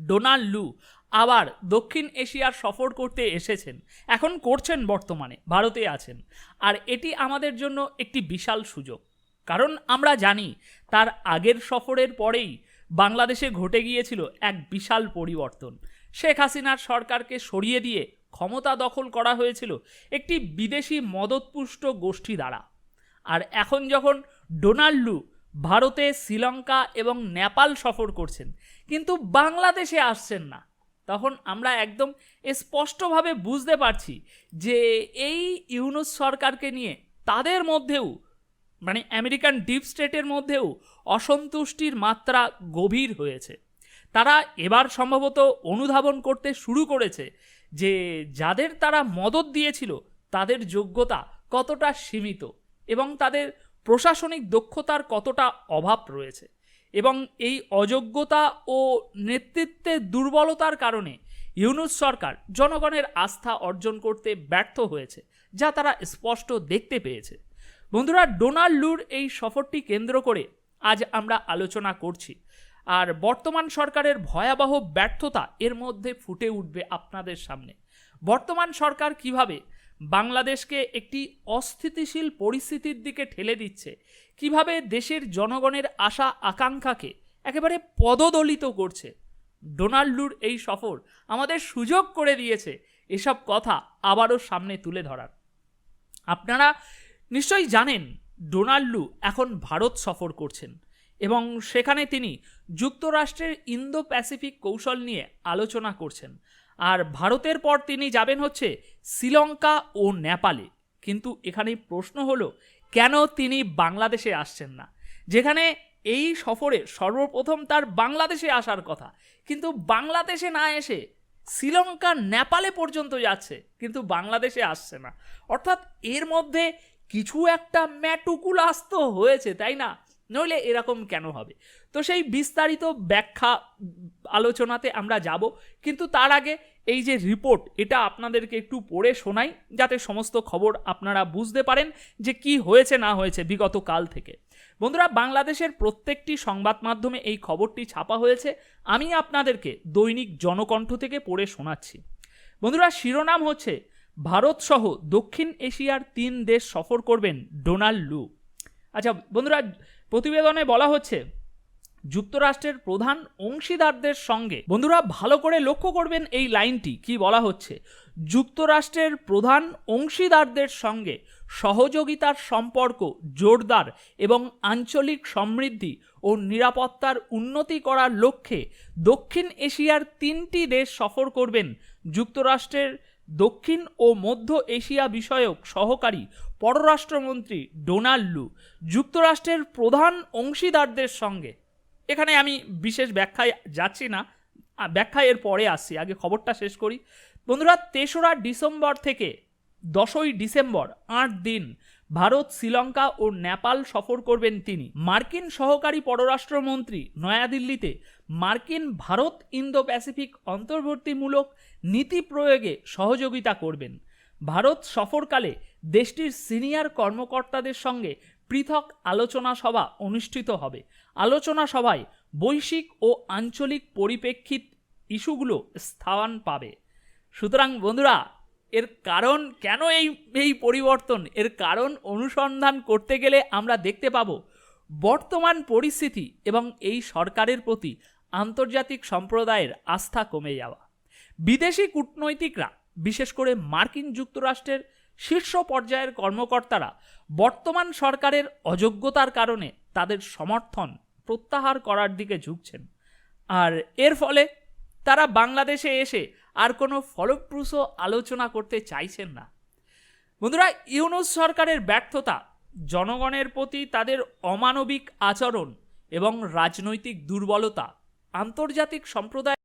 Donald লু আবার দক্ষিণ এশিয়ার সফর করতে এসেছেন, এখন করছেন, বর্তমানে ভারতে আছেন। আর এটি আমাদের জন্য একটি বিশাল সুযোগ, কারণ আমরা জানি তার আগের সফরের পরেই বাংলাদেশে ঘটে গিয়েছিল এক বিশাল পরিবর্তন। শেখ হাসিনার সরকারকে সরিয়ে দিয়ে ক্ষমতা দখল করা হয়েছিল একটি বিদেশি মদতপুষ্ট গোষ্ঠী দ্বারা। আর এখন যখন ডোনাল্ড লু ভারতে, শ্রীলঙ্কা এবং নেপাল সফর করছেন কিন্তু বাংলাদেশে আসছেন না, তখন আমরা একদম স্পষ্টভাবে বুঝতে পারছি যে এই ইউনূস সরকারকে নিয়ে তাদের মধ্যেও, মানে আমেরিকান ডিপ স্টেটের মধ্যেও অসন্তুষ্টির মাত্রা গভীর হয়েছে। তারা এবার সম্ভবত অনুধাবন করতে শুরু করেছে যে যাদের তারা মদত দিয়েছিল তাদের যোগ্যতা কতটা সীমিত এবং তাদের প্রশাসনিক দক্ষতার কতটা অভাব রয়েছে, এবং এই অযোগ্যতা ও নেতৃত্বের দুর্বলতার কারণে ইউনূস সরকার জনগণের আস্থা অর্জন করতে ব্যর্থ হয়েছে, যা তারা স্পষ্ট দেখতে পেয়েছে। বন্ধুরা, ডোনাল্ড লুর এই সফরটি কেন্দ্র করে আজ আমরা আলোচনা করছি, আর বর্তমান সরকারের ভয়াবহ ব্যর্থতা এর মধ্যে ফুটে উঠবে আপনাদের সামনে। বর্তমান সরকার কিভাবে বাংলাদেশকে একটি অস্থিতিশীল পরিস্থিতির দিকে ঠেলে দিচ্ছে, কিভাবে দেশের জনগণের আশা আকাঙ্ক্ষাকে একেবারে পদদলিত করছে। ডোনাল্ড লুর এই সফর আমাদের সুযোগ করে দিয়েছে এসব কথা আবারও সামনে তুলে ধরার। আপনারা নিশ্চয়ই জানেন ডোনাল্ড লু এখন ভারত সফর করছেন এবং সেখানে তিনি যুক্তরাষ্ট্রের ইন্দো প্যাসিফিক কৌশল নিয়ে আলোচনা করছেন। আর ভারতের পর তিনি যাবেন হচ্ছে শ্রীলঙ্কা ও নেপালে। কিন্তু এখানে প্রশ্ন হলো, কেন তিনি বাংলাদেশে আসছেন না, যেখানে এই সফরে সর্বপ্রথম তার বাংলাদেশে আসার কথা, কিন্তু বাংলাদেশে না এসে শ্রীলঙ্কা, নেপালে পর্যন্ত যাচ্ছে, কিন্তু বাংলাদেশে আসছে না। অর্থাৎ এর মধ্যে কিছু একটা ম্যাটুকুলাস তো হয়েছে, তাই না? নইলে এরকম কেন হবে? তো সেই বিস্তারিত ব্যাখ্যা আলোচনাতে আমরা যাব, কিন্তু তার আগে এই যে রিপোর্ট, এটা আপনাদেরকে একটু পড়ে শোনাই, যাতে সমস্ত খবর আপনারা বুঝতে পারেন যে কি হয়েছে না হয়েছে বিগত কাল থেকে। বন্ধুরা, বাংলাদেশের প্রত্যেকটি সংবাদ মাধ্যমে এই খবরটি ছাপা হয়েছে, আমি আপনাদেরকে দৈনিক জনকণ্ঠ থেকে পড়ে শোনাচ্ছি। বন্ধুরা, শিরোনাম হচ্ছে, ভারত সহ দক্ষিণ এশিয়ার 3 দেশ সফর করবেন ডোনাল্ড লু। আচ্ছা বন্ধুরা, প্রতিবেদনে বলা হচ্ছে যুক্তরাষ্ট্রের প্রধান অংশীদারদের সঙ্গে, বন্ধুরা ভালো করে লক্ষ্য করবেন এই লাইনটি কি বলা হচ্ছে, যুক্তরাষ্ট্রের প্রধান অংশীদারদের সঙ্গে সহযোগিতার সম্পর্ক জোরদার এবং আঞ্চলিক সমৃদ্ধি ও নিরাপত্তার উন্নতি করার লক্ষ্যে দক্ষিণ এশিয়ার 3টি দেশ সফর করবেন যুক্তরাষ্ট্রের দক্ষিণ ও মধ্য এশিয়া বিষয়ক সহকারী পররাষ্ট্রমন্ত্রী ডোনাল্ড লু যুক্তরাষ্ট্রের প্রধান অংশীদারদের সঙ্গে। এখানে আমি বিশেষ ব্যাখ্যায় যাচ্ছি না, ব্যাখ্যা এর পরে আসছি, আগে খবরটা শেষ করি। বন্ধুরা, 3রা ডিসেম্বর থেকে 10ই ডিসেম্বর 8 দিন ভারত, শ্রীলঙ্কা ও নেপাল সফর করবেন তিনি। মার্কিন সহকারী পররাষ্ট্রমন্ত্রী নয়াদিল্লিতে মার্কিন ভারত ইন্দো প্যাসিফিক অন্তর্বর্তীমূলক নীতি প্রয়োগে সহযোগিতা করবেন। ভারত সফরকালে দেশটির সিনিয়র কর্মকর্তাদের সঙ্গে পৃথক আলোচনা সভা অনুষ্ঠিত হবে। আলোচনা সভায় বৈশ্বিক ও আঞ্চলিক পরিপ্রেক্ষিত ইস্যুগুলো স্থান পাবে। সুতরাং বন্ধুরা, এর কারণ কেন এই পরিবর্তন, এর কারণ অনুসন্ধান করতে গেলে আমরা দেখতে পাব বর্তমান পরিস্থিতি এবং এই সরকারের প্রতি আন্তর্জাতিক সম্প্রদায়ের আস্থা কমে যাওয়া। বিদেশি কূটনৈতিকরা, বিশেষ করে মার্কিন যুক্তরাষ্ট্রের শীর্ষ পর্যায়ের কর্মকর্তারা বর্তমান সরকারের অযোগ্যতার কারণে তাদের সমর্থন প্রত্যাহার করার দিকে ঝুঁকছেন, আর এর ফলে তারা বাংলাদেশে এসে আর কোনো ফলপ্রসূ আলোচনা করতে চাইছেন না। বন্ধুরা, ইউনূস সরকারের ব্যর্থতা, জনগণের প্রতি তাদের অমানবিক আচরণ এবং রাজনৈতিক দুর্বলতা আন্তর্জাতিক সম্প্রদায়